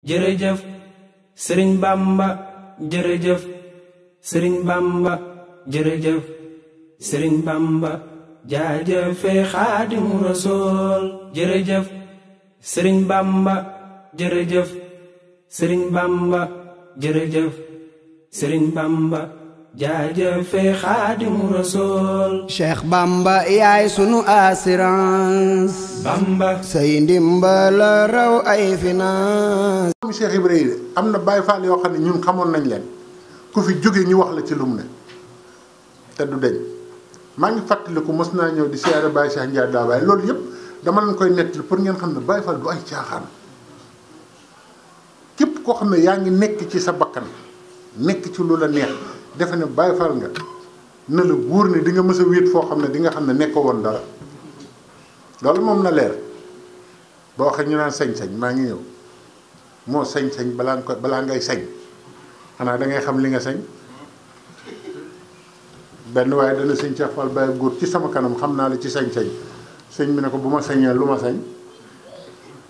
jërëjëf sëriñ Bamba jërëjëf sëriñ Bamba jërëjëf sëriñ Bamba jaajëfe Xaadimu Rasuul jërëjëf sëriñ Bamba jërëjëf sëriñ Bamba jërëjëf sëriñ Bamba jaajëfe Xaadimu Rasuul Cheikh Bamba yaay sunu assurance Bamba say ndimbal raw ay finance. Cheikh Ibrahima am na Baye Fall yoo xam ne ñun xamoon nañ leen ku fi jóge ñu wax la ci lum ne te du deñ maa ngi fàttaliku mos naa ñëw di siyaare Baye Cheikh Ndiaye Dabaye loolu yëpp dama leen koy nettali pour ngeen xam ne Baye Fall du ay caaxaan képp koo xam ne yaa ngi nekk ci sa bakkan nekk ci lu la neex defe ne Baye Fall nga na la wóor ne di nga mës a wéet foo xam ne di nga xam ne nekkoo woon dara loolu moom na leer boo waxee ñu naan sañ-sañ maa ngi ñëw moo sañ-sañ balaa ngay sañ xanaa da ngay xam li nga sañ benn waaye dana sëñ Cheikh Fall Baye góor ci sama kanam xam naa la ci sañ-sañ sëñ bi ne ko bu ma sañee lu ma sañ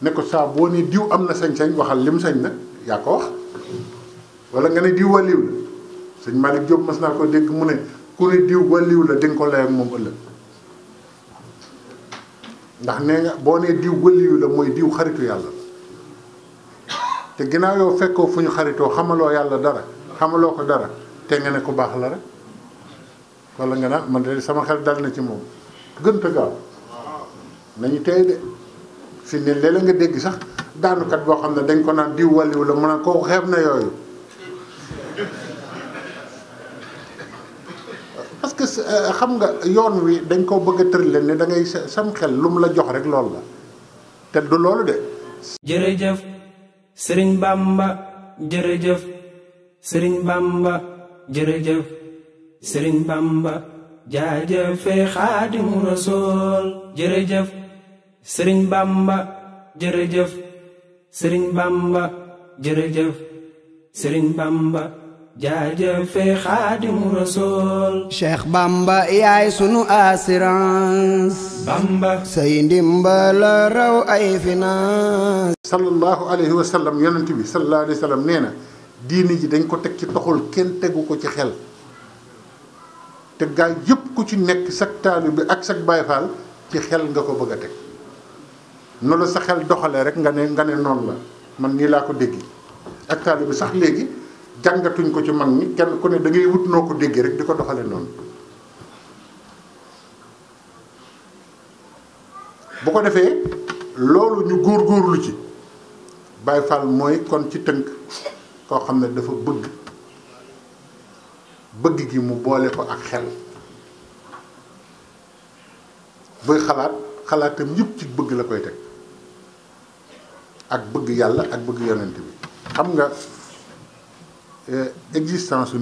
ne ko saa boo ne diw am na sañ-sañ waxal lim sañ nag yaa ko wax wala nga ne diw wàlliw la sëñ Malick Diop mas naa ko dégg mu ne ku ne diw wàlliw la di nga ko lay ak moom ëllëg ndax nee nga boo nee diw wàlliw la mooy diw xaritu yàlla te ginnaaw yow fekkoo fu ñu xaritoo xamaloo yàlla dara xamaloo ko dara te nga ne ko baax la rek wala nga naan man de sama xel dal na ci moom gën a gaaw nañu tey de fi ne léeg-léeg nga dégg sax daanukat boo xam ne dañ ko naan diw wàlliw la mu naan kooku xeeb na yooyu parce que xam nga yoon wi dañ koo bëgg a tëral ne da ngay sam xel lu mu la jox rek loolu la te du loolu de. jërëjëf sëriñ Bamba jërëjëf sëriñ Bamba jërëjëf sëriñ Bamba jaajëfe Xaadimu Rasuul jërëjëf sëriñ Bamba jërëjëf sëriñ Bamba jërëjëf sëriñ Bamba jaajëfe Xaadimu Rasuul Cheikh Bamba yaay sunu assurance Bamba say ndimbal raw ay finance. sallallahu alayhi wa sallam yonent bi sallallahu alayhi wa sallam nee na diini ji dañ ko teg ci toxul kenn tegu ko ci xel te gaa yëpp ku ci nekk sag taalu bi ak sag Baay Faal ci xel nga ko bëgg a teg noonu la sa xel doxalee rek nga ne noonu la man nii laa ko déggi ak taalu bi sax léegi jàngatuñ ko ci mag ñi kenn ku ne da ngay wut noo ko déggee rek di ko doxale noonu bu ko defee loolu ñu góorgóorlu ci Baye Fall mooy kon ci tënk koo xam ne dafa bëgg gi mu boole ko ak xel buy xalaatam yëpp ci bëgg la koy teg ak bëgg yàlla ak bëgg yonent bi xam nga existence su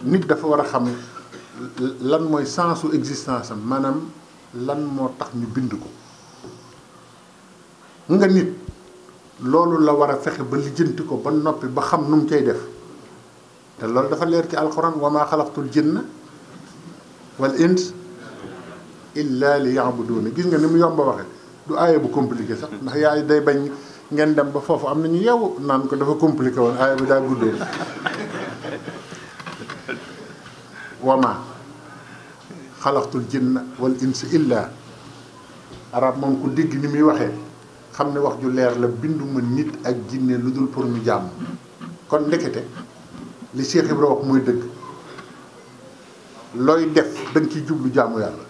nit dafa war a xam lan mooy sensu existence am maanaam lan moo tax ñu bind ko nga nit loolu la war a fexe ba lijjanti ko ba noppi ba xam nu mu cay def te loolu dafa leer ci alxuraan wa maa xalaqtul jinna wal ins illa li ya'buduna gis nga ni mu yomb a waxe du aaya bu compliqué sax ndax yaay day bañ ngeen dem ba foofu am na ñu yeewu naan ko dafa compliqué woon aaya bi daa guddoo wama xalaqtul jinna wal insa illa arab moom ku dégg ni muy waxee xam ne wax ju leer la binduma nit ak jinne lu dul pour ñu jàmm kon ndekete li Cheikh Ibra wax muy dëgg looy def da nga ciy jublu jaamu yàlla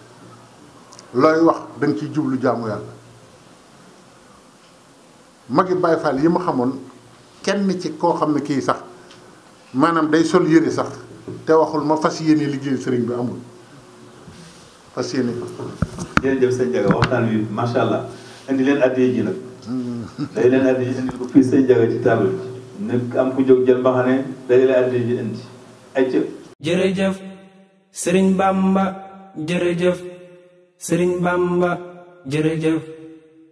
looy wax da nga ciy jublu jaamu yàlla magi Baye Fall yi ma xamoon kenn ci koo xam ne kii sax maanaam day sol yére sax te waxul ma fas yéene liggéey sëriñ bi amul fas yéene ko. jërëjëf sëñ Ndiaga waxtaan wi macha allah indi leen addiya ji nag. day leen addiya ji indi ko fii sëñ Ndiaga ci table bi nag am ku jóg jël mbaxane day leen addiya ji indi ay ca. jërëjëf sëriñ Bamba jërëjëf sëriñ Bamba jërëjëf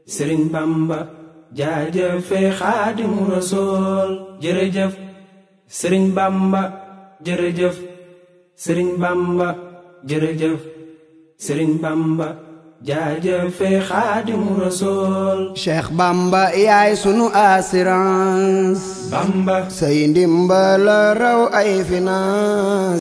sëriñ Bamba jaajëfe Xaadimu Rasuul jërëjëf sëriñ Bamba jërëjëf sëriñ Bamba jërëjëf sëriñ Bamba jaajëfe Xaadimu Rasuul. Cheikh Bamba yaay sunu assurance. Bamba say ndimbal raw ay finance.